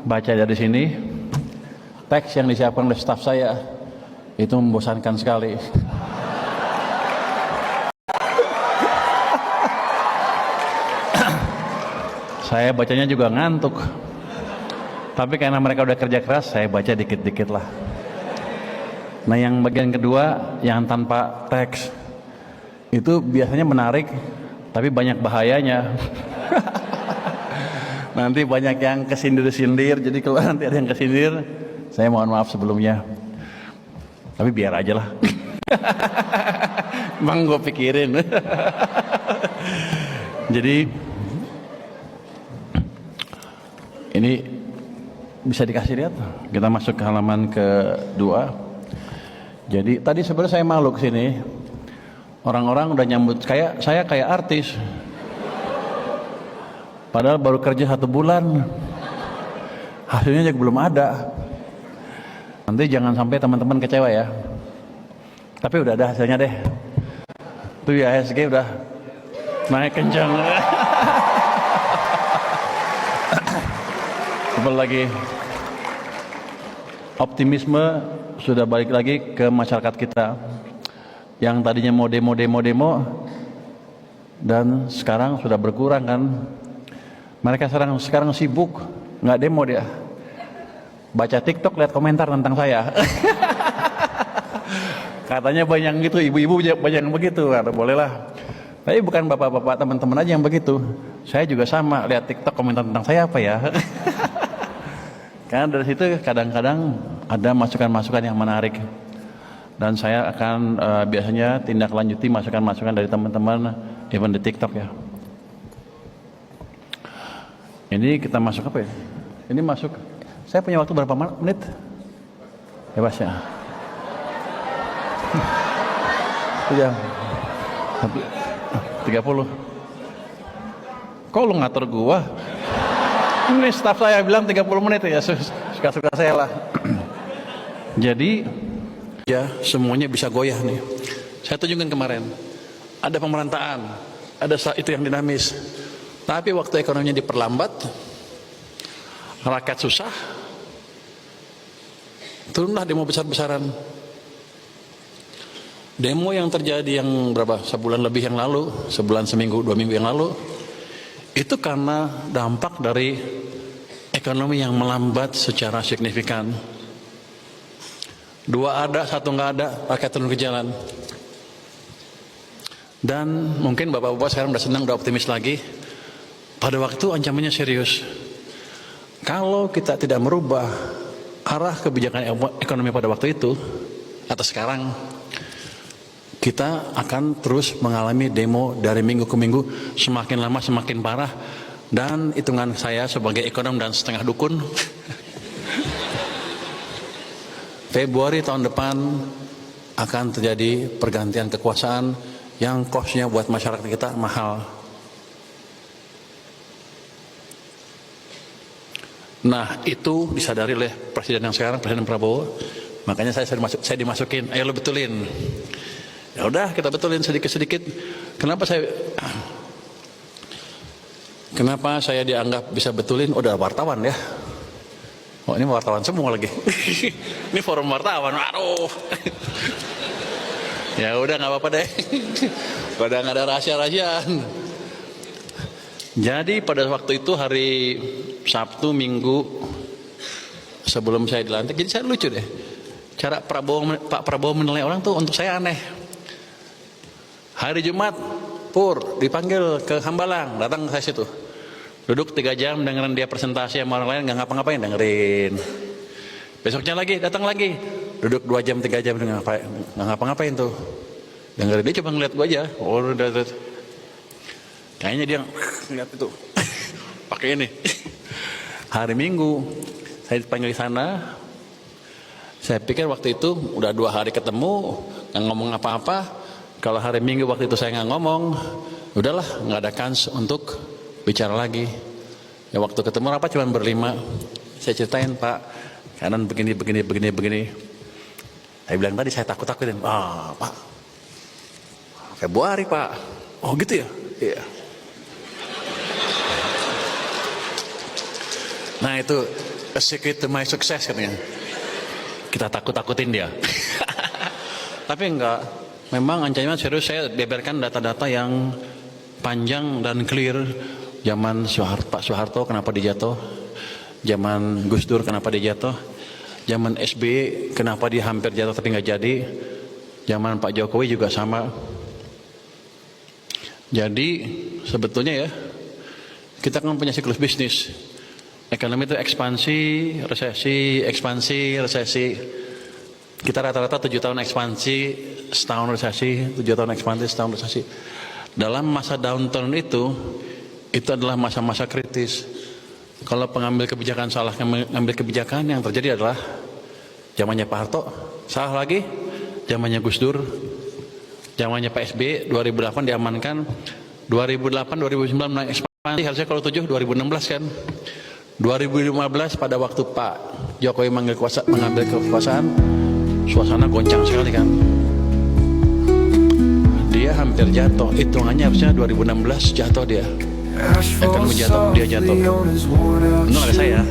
baca dari sini, teks yang disiapkan oleh staf saya itu membosankan sekali. Saya bacanya juga ngantuk. Tapi karena mereka udah kerja keras, saya baca dikit-dikit lah. Nah, yang bagian kedua yang tanpa teks itu biasanya menarik, tapi banyak bahayanya. Nanti banyak yang kesindir-sindir, jadi kalau nanti ada yang kesindir, saya mohon maaf sebelumnya. Tapi biar aja lah. Emang gue pikirin. Jadi ini bisa dikasih lihat. Kita masuk ke halaman kedua. Jadi tadi sebenarnya saya malu kesini. Orang-orang udah nyambut saya kayak artis. Padahal baru kerja 1 bulan. Hasilnya juga belum ada. Nanti jangan sampai teman-teman kecewa ya. Tapi udah ada hasilnya deh. Tuh ya, IHSG udah naik kencang. Apalagi optimisme sudah balik lagi ke masyarakat kita yang tadinya mau demo dan sekarang sudah berkurang kan. Mereka sekarang sibuk nggak demo, dia baca TikTok, lihat komentar tentang saya. Katanya banyak gitu, ibu-ibu banyak yang begitu. Kata bolehlah, tapi bukan bapak-bapak teman-teman aja yang begitu, saya juga sama, lihat TikTok komentar tentang saya apa ya. Karena dari situ kadang-kadang ada masukan-masukan yang menarik, dan saya akan biasanya tindak lanjuti masukan-masukan dari teman-teman even di TikTok ya. Ini kita masuk apa ya? Ini masuk. Saya punya waktu berapa menit? Bebas ya. Sudah 30. Kok lu ngatur gua? Ini staf saya bilang 30 menit ya, suka-suka saya lah. Jadi ya semuanya bisa goyah nih. Saya tunjukkan kemarin, ada pemerintahan, ada itu yang dinamis. Tapi waktu ekonominya diperlambat, rakyat susah, turunlah demo besar-besaran. Demo yang terjadi yang berapa? Sebulan lebih yang lalu, sebulan, seminggu, 2 minggu yang lalu, itu karena dampak dari ekonomi yang melambat secara signifikan. 2 ada, 1 nggak ada, rakyat turun ke jalan. Dan mungkin bapak-bapak sekarang udah senang, udah optimis lagi. Pada waktu ancamannya serius. Kalau kita tidak merubah arah kebijakan ekonomi pada waktu itu atau sekarang, kita akan terus mengalami demo dari minggu ke minggu, semakin lama semakin parah. Dan hitungan saya sebagai ekonom dan setengah dukun, Februari tahun depan akan terjadi pergantian kekuasaan yang kosnya buat masyarakat kita mahal. Nah, itu disadari oleh presiden yang sekarang, Presiden Prabowo. Makanya saya dimasukin, ayo lo betulin. Ya udah, kita betulin sedikit-sedikit. Kenapa saya dianggap bisa betulin? Udah wartawan ya. Oh, ini wartawan semua lagi. Ini forum wartawan. Aduh. Ya udah, nggak apa-apa deh. Pada nggak ada rahasia-rahasiaan. Jadi pada waktu itu hari Sabtu Minggu sebelum saya dilantik, jadi saya lucu deh. Cara Pak Prabowo menilai orang tuh untuk saya aneh. Hari Jumat, Pur dipanggil ke Hambalang, datang ke saya situ. Duduk 3 jam dengerin dia presentasi sama orang lain, nggak ngapa-ngapain, dengerin. Besoknya lagi, datang lagi, duduk 2 jam 3 jam nggak ngapa-ngapain tuh, dengerin. Dia cuma ngeliat gua aja. Oh, kayaknya dia ngeliat itu. Pakai ini. Hari Minggu saya dipanggil di sana. Saya pikir waktu itu udah 2 hari ketemu, nggak ngomong apa-apa. Kalau hari Minggu waktu itu saya nggak ngomong, udahlah, nggak ada kans untuk bicara lagi. Ya waktu ketemu rapat cuma berlima. Saya ceritain, Pak, kanan begini. Saya bilang tadi saya takut-takutin. Pak, Februari Pak. Oh gitu ya? Iya. Nah itu a secret to my success katanya. Kita takut-takutin dia. Tapi enggak, memang ancaman serius. Saya beberkan data-data yang panjang dan clear. Zaman Pak Soeharto kenapa dia jatuh, zaman Gus Dur kenapa dia jatuh, zaman SBY kenapa dia hampir jatuh tapi nggak jadi, zaman Pak Jokowi juga sama. Jadi sebetulnya ya, kita kan punya siklus bisnis. Ekonomi itu ekspansi, resesi, ekspansi, resesi. Kita rata-rata 7 tahun ekspansi, setahun resesi, 7 tahun ekspansi, setahun resesi. Dalam masa downturn itu adalah masa-masa kritis. Kalau pengambil kebijakan salah mengambil kebijakan, yang terjadi adalah zamannya Pak Harto, salah lagi, zamannya Gus Dur, zamannya Pak SBY 2008 diamankan, 2008 2009 naik ekspansi, harusnya kalau 7 2016 kan. 2015 pada waktu Pak Jokowi mengambil kekuasaan, suasana goncang sekali kan. Dia hampir jatuh, hitungannya harusnya 2016 jatuh dia. Akan menjatuh, dia jatuh. Untung ada saya.